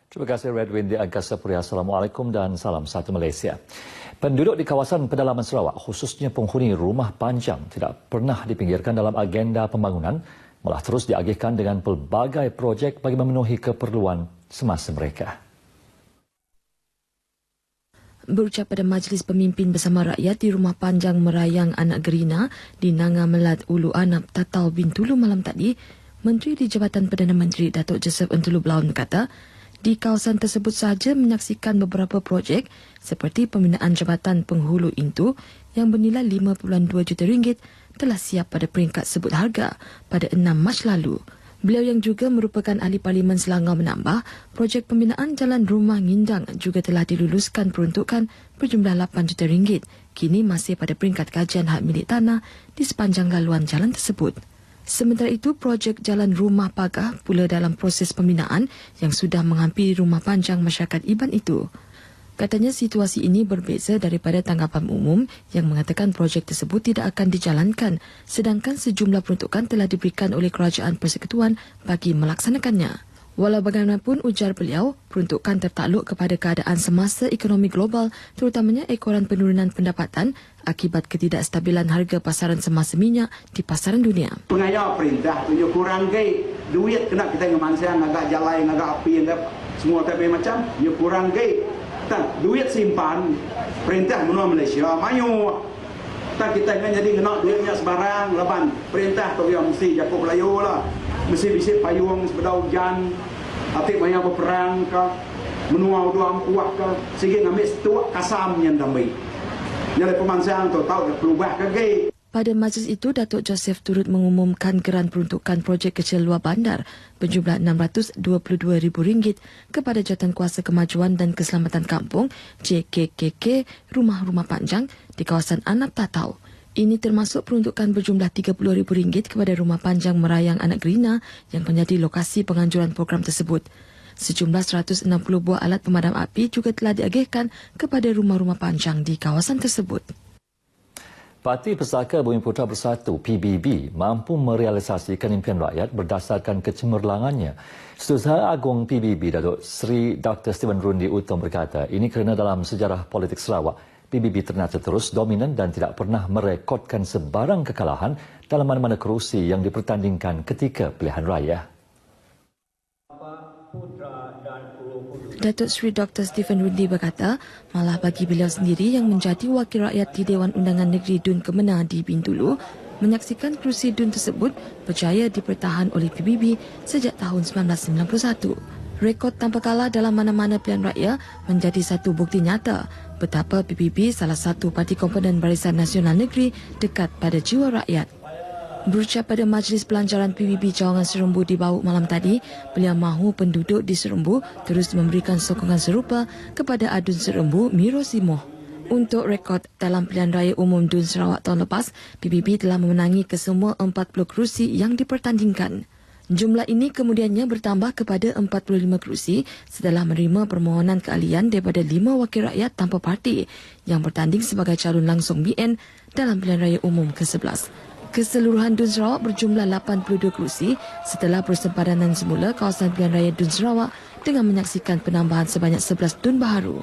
Terima kasih Redwin di Angkasa Puri. Assalamualaikum dan salam satu Malaysia. Penduduk di kawasan pedalaman Sarawak, khususnya penghuni rumah panjang, tidak pernah dipinggirkan dalam agenda pembangunan, malah terus diagihkan dengan pelbagai projek bagi memenuhi keperluan semasa mereka. Berucap pada Majlis Pemimpin Bersama Rakyat di Rumah Panjang Merayang Anak Gerina di Nanga Melad Ulu Anap, Tatau Bintulu malam tadi, Menteri di Jabatan Perdana Menteri Datuk Joseph Entulu Blaun berkata, di kawasan tersebut sahaja menyaksikan beberapa projek seperti pembinaan jabatan penghulu Intu yang bernilai RM5.2 juta telah siap pada peringkat sebut harga pada 6 Mac lalu. Beliau yang juga merupakan ahli Parlimen Selangor menambah, projek pembinaan Jalan Rumah Ngindang juga telah diluluskan peruntukan berjumlah RM8 juta. Kini masih pada peringkat kajian hak milik tanah di sepanjang laluan jalan tersebut. Sementara itu, projek Jalan Rumah Pagar pula dalam proses pembinaan yang sudah menghampiri rumah panjang masyarakat Iban itu. Katanya situasi ini berbeza daripada tanggapan umum yang mengatakan projek tersebut tidak akan dijalankan, sedangkan sejumlah peruntukan telah diberikan oleh Kerajaan Persekutuan bagi melaksanakannya. Walau bagaimanapun, ujar beliau, peruntukan tertakluk kepada keadaan semasa ekonomi global, terutamanya ekoran penurunan pendapatan akibat ketidakstabilan harga pasaran semasa minyak di pasaran dunia. Pengayau perintah tunjuk kurang ke duit kena kita ngemansang agak jalan agak api agak semua tapi macam dia kurang ke duit simpan perintah menua Malaysia mayu tak kita kan jadi kena duitnya sebarang leban perintah tu yang mesti jago pelayu lah mesti bisa payung sebedau hujan atik banyak berperang ke menua dua ampuah ke sehingga ngambil setuak kasam yang damai jadi pemansang tu tahu berubah ke. Pada majlis itu, Datuk Joseph turut mengumumkan geran peruntukan projek kecil luar bandar berjumlah RM622,000 kepada Jawatankuasa Kemajuan dan Keselamatan Kampung JKKK Rumah-Rumah Panjang di kawasan Anap Tatau. Ini termasuk peruntukan berjumlah RM30,000 kepada Rumah Panjang Merayang Anak Gerina yang menjadi lokasi penganjuran program tersebut. Sejumlah 160 buah alat pemadam api juga telah diagihkan kepada rumah-rumah panjang di kawasan tersebut. Parti Pesaka Bumi Putra Bersatu PBB mampu merealisasikan impian rakyat berdasarkan kecemerlangannya. Setiausaha Agung PBB Datuk Seri Dr. Stephen Rundi Utom berkata, ini kerana dalam sejarah politik Sarawak, PBB ternyata terus dominan dan tidak pernah merekodkan sebarang kekalahan dalam mana-mana kerusi yang dipertandingkan ketika pilihan raya. Datuk Seri Dr. Stephen Rundi berkata, malah bagi beliau sendiri yang menjadi wakil rakyat di Dewan Undangan Negeri Dun Kemenang di Bintulu, menyaksikan kerusi Dun tersebut berjaya dipertahan oleh PBB sejak tahun 1991. Rekod tanpa kalah dalam mana-mana pilihan raya menjadi satu bukti nyata betapa PBB salah satu parti komponen Barisan Nasional Negeri dekat pada jiwa rakyat. Berucap pada Majlis Pelancaran PBB Cawangan Serembu di Bawuk malam tadi, beliau mahu penduduk di Serembu terus memberikan sokongan serupa kepada Adun Serembu Miro Simoh. Untuk rekod dalam pilihan raya umum Dun Sarawak tahun lepas, PBB telah memenangi kesemua 40 kerusi yang dipertandingkan. Jumlah ini kemudiannya bertambah kepada 45 kerusi setelah menerima permohonan keahlian daripada 5 wakil rakyat tanpa parti yang bertanding sebagai calon langsung BN dalam pilihan raya umum ke-11. Keseluruhan Dun Sarawak berjumlah 82 kerusi setelah persempadanan semula kawasan pilihan raya Dun Sarawak dengan menyaksikan penambahan sebanyak 11 dun baharu.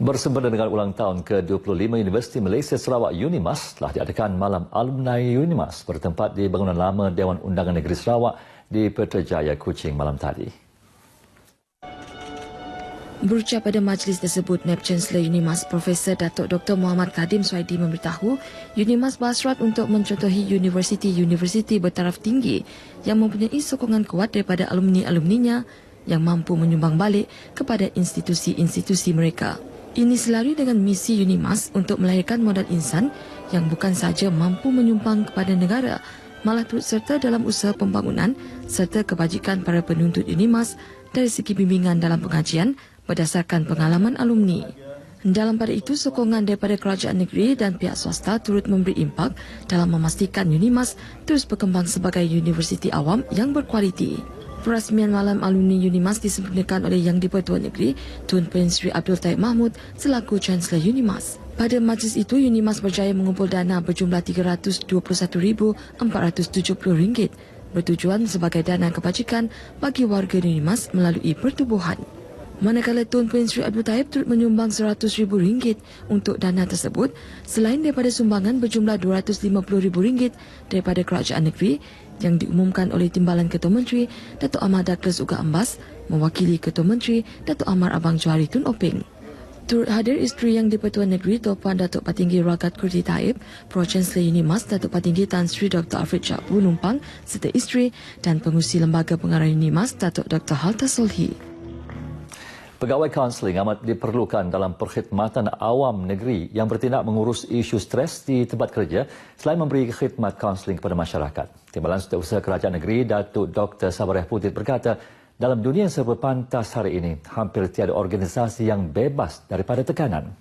Bersempena dengan ulang tahun ke-25 Universiti Malaysia Sarawak UNIMAS telah diadakan malam alumni UNIMAS bertempat di bangunan lama Dewan Undangan Negeri Sarawak di Putrajaya, Kuching malam tadi. Berucap pada majlis tersebut, Naib Chancellor UNIMAS Profesor Datuk Dr. Muhammad Kadim Suhaidi memberitahu UNIMAS berhasrat untuk mencontohi universiti-universiti bertaraf tinggi yang mempunyai sokongan kuat daripada alumni-alumninya yang mampu menyumbang balik kepada institusi-institusi mereka. Ini selari dengan misi UNIMAS untuk melahirkan modal insan yang bukan sahaja mampu menyumbang kepada negara, malah turut serta dalam usaha pembangunan serta kebajikan para penuntut UNIMAS dari segi bimbingan dalam pengajian berdasarkan pengalaman alumni. Dalam pada itu, sokongan daripada kerajaan negeri dan pihak swasta turut memberi impak dalam memastikan UNIMAS terus berkembang sebagai universiti awam yang berkualiti. Perasmian malam alumni UNIMAS disempurnakan oleh Yang di-Pertua Negeri Tun Perin Sri Abdul Taib Mahmud selaku Chancellor UNIMAS. Pada majlis itu, UNIMAS berjaya mengumpul dana berjumlah RM321,470 bertujuan sebagai dana kebajikan bagi warga Ninimas melalui pertubuhan. Manakala Tun Prince Sri Abdul Taib turut menyumbang RM100,000 untuk dana tersebut, selain daripada sumbangan berjumlah RM250,000 daripada kerajaan negeri yang diumumkan oleh Timbalan Ketua Menteri Datuk Ahmad Douglas Uga Ambas mewakili Ketua Menteri Datuk Amar Abang Johari Tun Openg. Turut hadir isteri Yang di-Pertuan Negeri Tuan Datuk Patinggi Ragat Kurti Taib, Pro-Chancellor Unimas Datuk Patinggi Tan Sri Dr. Alfred Shah Numpang serta isteri dan pengurusi Lembaga Pengarah Unimas Datuk Dr. Halta Solhi. Pegawai kaunseling amat diperlukan dalam perkhidmatan awam negeri yang bertindak mengurus isu stres di tempat kerja selain memberi khidmat kaunseling kepada masyarakat. Timbalan Setiausaha Kerajaan Negeri Datuk Dr. Sabariah Putih berkata, dalam dunia yang serba pantas hari ini, hampir tiada organisasi yang bebas daripada tekanan.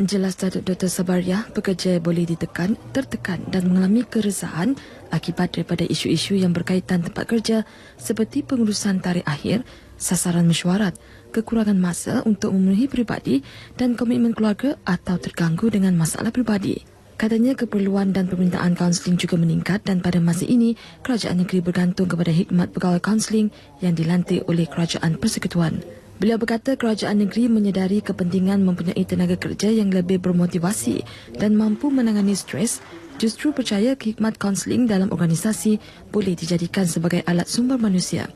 Jelas Datuk Dr. Sabariah, pekerja boleh ditekan, tertekan dan mengalami keresahan akibat daripada isu-isu yang berkaitan tempat kerja seperti pengurusan tarikh akhir, sasaran mesyuarat, kekurangan masa untuk memenuhi peribadi dan komitmen keluarga atau terganggu dengan masalah peribadi. Katanya keperluan dan permintaan kaunseling juga meningkat dan pada masa ini, kerajaan negeri bergantung kepada khidmat pegawai kaunseling yang dilantik oleh Kerajaan Persekutuan. Beliau berkata kerajaan negeri menyedari kepentingan mempunyai tenaga kerja yang lebih bermotivasi dan mampu menangani stres, justru percaya khidmat kaunseling dalam organisasi boleh dijadikan sebagai alat sumber manusia.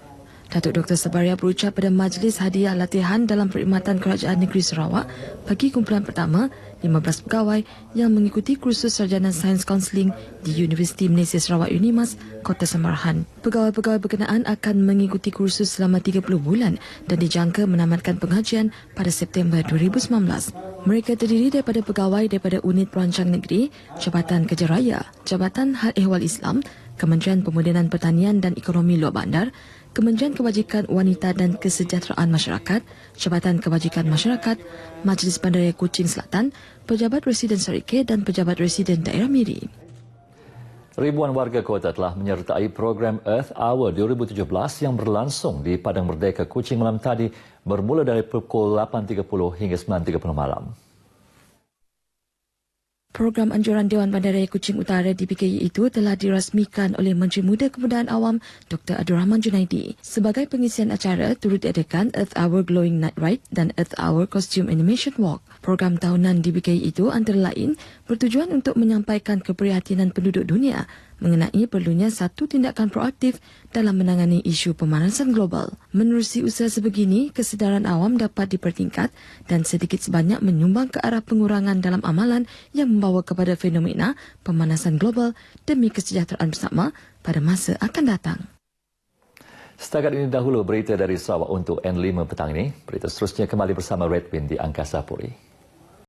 Datuk Dr. Sabariah berucap pada majlis hadiah latihan dalam perkhidmatan Kerajaan Negeri Sarawak bagi kumpulan pertama 15 pegawai yang mengikuti kursus sarjana sains kaunseling di Universiti Malaysia Sarawak Unimas, Kota Samarahan. Pegawai-pegawai berkenaan akan mengikuti kursus selama 30 bulan dan dijangka menamatkan pengajian pada September 2019. Mereka terdiri daripada pegawai daripada Unit Perancang Negeri, Jabatan Kerja Raya, Jabatan Hal Ehwal Islam, Kementerian Pemodenan Pertanian dan Ekonomi Luar Bandar, Kementerian Kebajikan Wanita dan Kesejahteraan Masyarakat, Jabatan Kebajikan Masyarakat, Majlis Bandaraya Kuching Selatan, Pejabat Residen Sarike dan Pejabat Residen Daerah Miri. Ribuan warga kota telah menyertai program Earth Hour 2017 yang berlangsung di Padang Merdeka Kuching malam tadi bermula dari pukul 8.30 hingga 9.30 malam. Program anjuran Dewan Bandaraya Kuching Utara DPKI itu telah dirasmikan oleh Menteri Muda Kebudayaan Awam Dr. Abdul Rahman Junaidi. Sebagai pengisian acara, turut diadakan Earth Hour Glowing Night Ride dan Earth Hour Costume Animation Walk. Program tahunan DPKI itu antara lain bertujuan untuk menyampaikan keprihatinan penduduk dunia mengenai perlunya satu tindakan proaktif dalam menangani isu pemanasan global. Menerusi usaha sebegini, kesedaran awam dapat dipertingkat dan sedikit sebanyak menyumbang ke arah pengurangan dalam amalan yang membawa kepada fenomena pemanasan global demi kesejahteraan bersama pada masa akan datang. Setakat ini dahulu berita dari Sarawak untuk N5 petang ini. Berita seterusnya kembali bersama Redwin di Angkasa Puri.